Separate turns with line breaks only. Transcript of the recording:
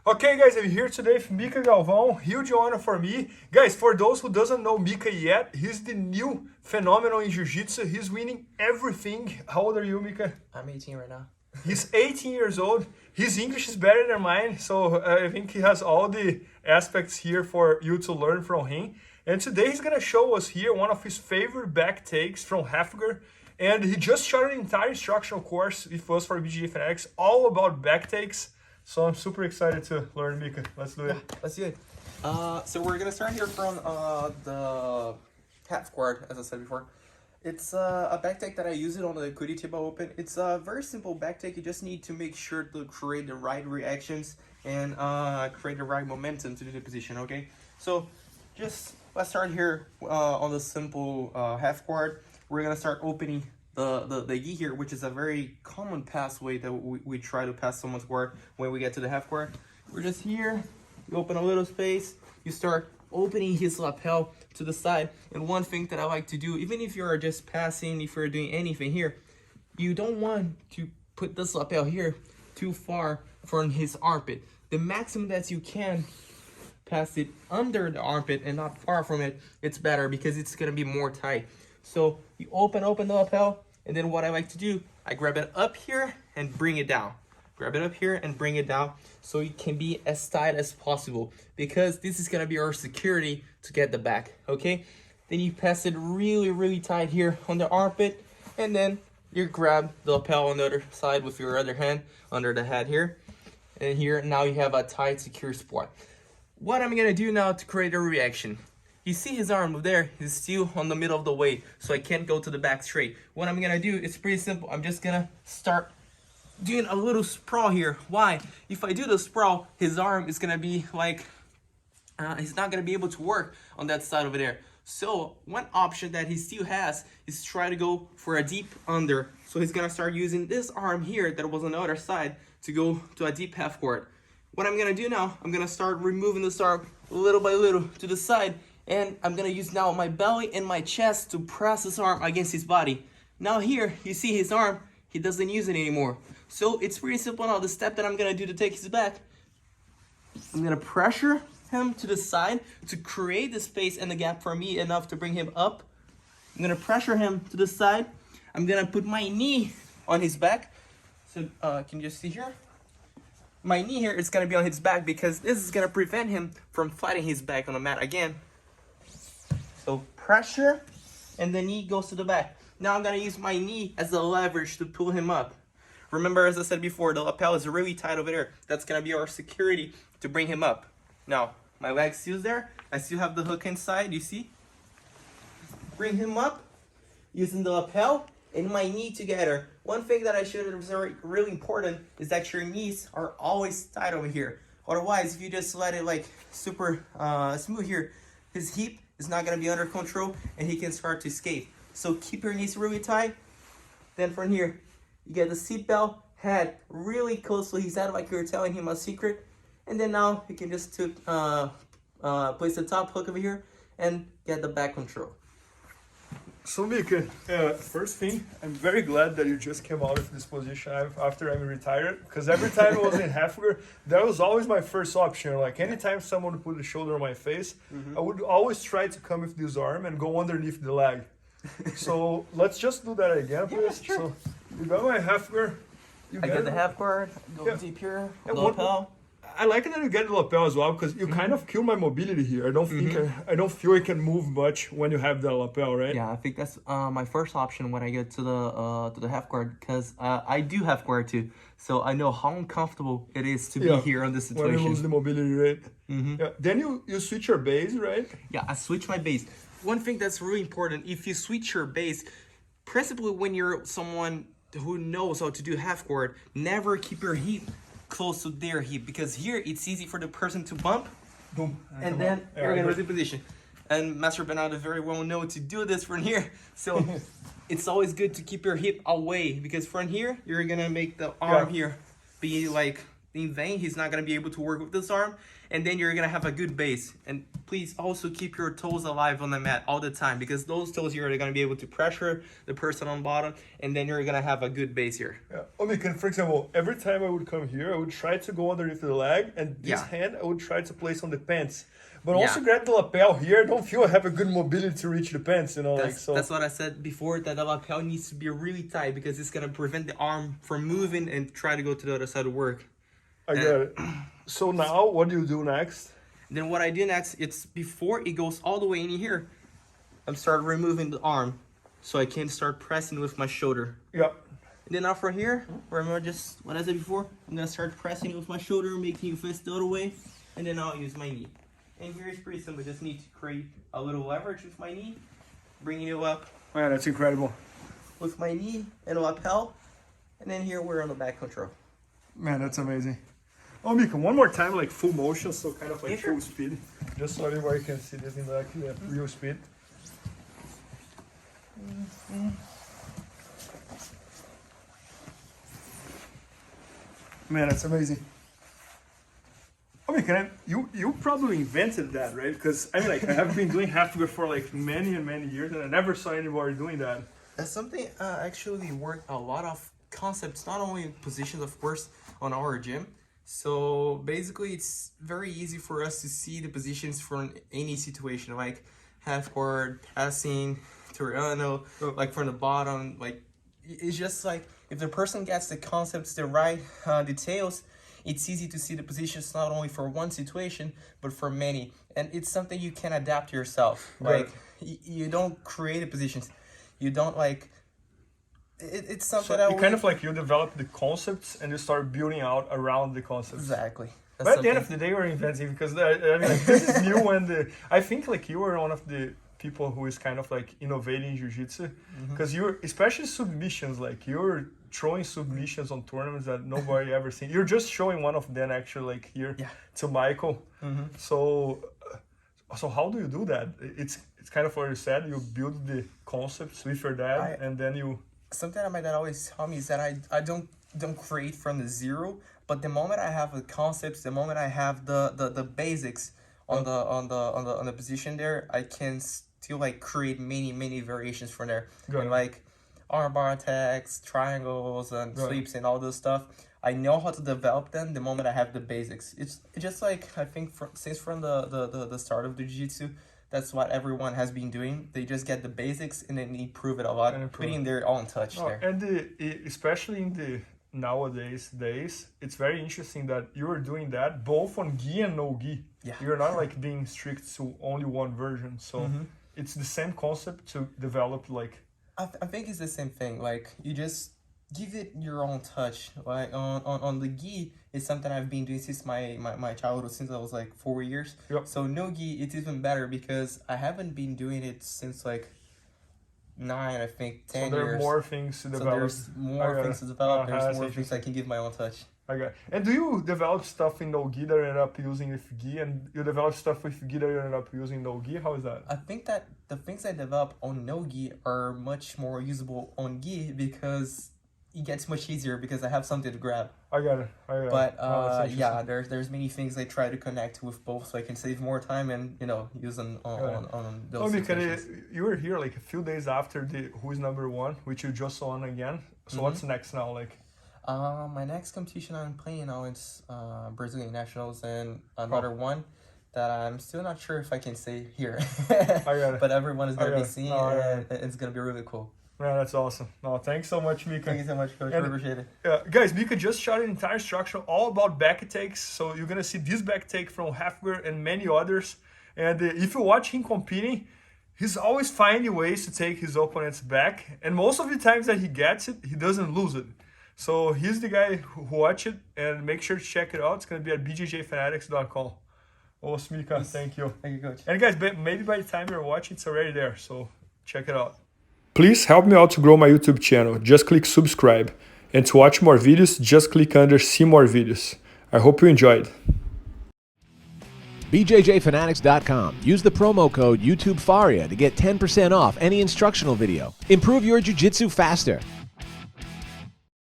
Okay, guys, I'm here today with Mica Galvao. Huge honor for me. Guys, for those who doesn't know Mika yet, he's the new phenomenon in Jiu-Jitsu. He's winning everything. How old are you, Mika?
I'm 18 right now.
He's 18 years old. His English is better than mine, so I think he has all the aspects here for you to learn from him. And today he's going to show us here one of his favorite back takes from Hafgar. And he just shot an entire instructional course with us for IBJJF Ranking, all about back takes. So I'm super excited to learn, Mika. Let's do it.
Yeah, let's do it. So we're gonna start here from the half guard, as I said before. It's a back take that I use it on the Curitiba Open. It's a very simple back take. You just need to make sure to create the right reactions and create the right momentum to do the position. Okay. So just let's start here on the simple half guard. We're gonna start opening the gi here, which is a very common pathway that we try to pass someone's guard when we get to the half guard. We're just here, you open a little space, you start opening his lapel to the side. And one thing that I like to do, even if you're just passing, if you're doing anything here, you don't want to put this lapel here too far from his armpit. The maximum that you can pass it under the armpit and not far from it, it's better because it's gonna be more tight. So you open the lapel, and then what I like to do, I grab it up here and bring it down. Grab it up here and bring it down so it can be as tight as possible, because this is gonna be our security to get the back, okay? Then you pass it really, really tight here on the armpit, and then you grab the lapel on the other side with your other hand under the head here. And here, now you have a tight, secure spot. What I'm gonna do now to create a reaction. You see his arm there, he's still on the middle of the weight, so I can't go to the back straight. What I'm gonna do is pretty simple. I'm just gonna start doing a little sprawl here. Why? If I do the sprawl, his arm is gonna be like, he's not gonna be able to work on that side over there. So one option that he still has is try to go for a deep under. So he's gonna start using this arm here that was on the other side to go to a deep half guard. What I'm gonna do now, I'm gonna start removing this arm little by little to the side. And I'm gonna use now my belly and my chest to press his arm against his body. Now here, you see his arm, he doesn't use it anymore. So it's pretty simple now. The step that I'm gonna do to take his back, I'm gonna pressure him to the side to create the space and the gap for me enough to bring him up. I'm gonna pressure him to the side. I'm gonna put my knee on his back. So can you just see here? My knee here is gonna be on his back because this is gonna prevent him from fighting his back on the mat again. So pressure, and the knee goes to the back. Now I'm gonna use my knee as a leverage to pull him up. Remember, as I said before, the lapel is really tight over there. That's gonna be our security to bring him up. Now, my leg's still there. I still have the hook inside, you see? Bring him up, using the lapel and my knee together. One thing that I should observe really important is that your knees are always tight over here. Otherwise, if you just let it like super smooth here, his hip is not going to be under control and he can start to escape. So keep your knees really tight. Then from here, you get the seatbelt, head really close to his head like you're telling him a secret. And then now you can just place the top hook over here and get the back control.
So Mika, first thing, I'm very glad that you just came out of this position after I'm retired, because every time I was in Hafgar, that was always my first option. Like anytime someone put a shoulder on my face, I would always try to come with this arm and go underneath the leg. So let's just do that again, please.
Yeah, sure.
So you got my Hafgar.
I get the half guard, go deep here, lapel.
I like that you get the lapel as well, because you kind of kill my mobility here. I don't think I don't feel I can move much when you have the lapel, right?
Yeah, I think that's my first option when I get to the half guard, because I do half guard too, so I know how uncomfortable it is to be here on this situation.
When you lose the mobility, right? Yeah. Then you switch your base, right?
Yeah, I switch my base. One thing that's really important, if you switch your base, principally when you're someone who knows how to do half guard, never keep your hip close to their hip, because here it's easy for the person to bump, boom, and then you're gonna lose the position. And Master Bernardo very well know to do this from here. So it's always good to keep your hip away, because from here you're gonna make the arm here be like in vain. He's not going to be able to work with this arm, and then you're going to have a good base. And please also keep your toes alive on the mat all the time, because those toes here are going to be able to pressure the person on bottom, and then you're going to have a good base here.
Yeah. Oh, Mika, for example, every time I would come here, I would try to go underneath the leg, and this hand I would try to place on the pants. But also grab the lapel here. I don't feel I have a good mobility to reach the pants, you know.
That's what I said before, that the lapel needs to be really tight, because it's going to prevent the arm from moving and try to go to the other side of work.
I got it. So now, what do you do next?
Then what I do next, it's before it goes all the way in here, I'm start removing the arm so I can start pressing with my shoulder.
Yeah.
And then now from here, remember just what I said before, I'm going to start pressing with my shoulder, making you fist the other way, and then I'll use my knee. And here it's pretty simple. I just need to create a little leverage with my knee, bringing it up.
Man, that's incredible.
With my knee and lapel, and then here we're on the back control.
Man, that's amazing. Oh, Mika, one more time, like full motion, so kind of like full speed. Just so everybody can see this in like real speed. Man, that's amazing. Oh, Mika, you probably invented that, right? Because I mean, like, I have been doing half guard for like many and many years, and I never saw anybody doing that.
That's something actually worked a lot of concepts, not only positions, of course, on our gym. So basically, it's very easy for us to see the positions from any situation, like half guard, passing, Toriano, like from the bottom. Like, it's just like if the person gets the concepts, the right details, it's easy to see the positions not only for one situation, but for many. And it's something you can adapt yourself.
Right.
Like, you don't create the positions. You don't like... It's something
so kind of like you develop the concepts and you start building out around the concepts.
Exactly.
But at the end of the day, we're inventing, because I mean, like, this is new, and I think like you were one of the people who is kind of like innovating jiu-jitsu, because you're, especially submissions, like you're throwing submissions on tournaments that nobody ever seen. You're just showing one of them actually, like here to Michael. So how do you do that? It's kind of what you said. You build the concepts with your dad, and then you.
Something that my dad always tell me is that I don't create from the zero, but the moment I have the concepts, the moment I have the basics on the position there, I can still like create many variations from there. And like armbar attacks, triangles, and sweeps, and all those stuff. I know how to develop them the moment I have the basics. It's just like, I think since from the start of the jiu-jitsu, that's what everyone has been doing. They just get the basics and then improve it a lot, putting their own touch there.
And especially in the nowadays days, it's very interesting that you're doing that both on gi and no gi. Yeah. You're not like being strict to only one version. So it's the same concept to develop like...
I think it's the same thing. Like, you just give it your own touch. Like on the gi, it's something I've been doing since my childhood, since I was like 4 years.
Yep.
So no gi, it's even better because I haven't been doing it since like 9, I think, 10 years.
So there are more things to develop.
So there's more things to develop. There's more things I can give my own touch.
Okay. And do you develop stuff in no gi that you end up using with gi, and you develop stuff with gi that you end up using no gi? How is that?
I think that the things I develop on no gi are much more usable on gi because it gets much easier because I have something to grab.
I got it.
But yeah, there's many things I try to connect with both so I can save more time and, you know, use them on those situations.
You were here like a few days after the Who is Number One, which you just won again. So what's next now? Like,
my next competition I'm playing now is Brazilian Nationals, and another one that I'm still not sure if I can say here.
I got it.
But everyone is gonna be seeing, and it's gonna be really cool.
Man, that's awesome. No, thanks so much, Mika.
Thank you so much, Coach. I appreciate it.
Guys, Mika just shot an entire instructional all about back takes. So you're going to see this back take from Halfguard and many others. And if you watch him competing, he's always finding ways to take his opponent's back. And most of the times that he gets it, he doesn't lose it. So he's the guy who watch it, and make sure to check it out. It's going to be at IBJJFanatics.com. Oh, Mika, yes. Thank you.
Thank you, Coach.
And guys, maybe by the time you're watching, it's already there. So check it out. Please help me out to grow my YouTube channel. Just click subscribe. And to watch more videos, just click under see more videos. I hope you enjoyed.
BJJFanatics.com. Use the promo code YouTube Faria to get 10% off any instructional video. Improve your jiu-jitsu faster.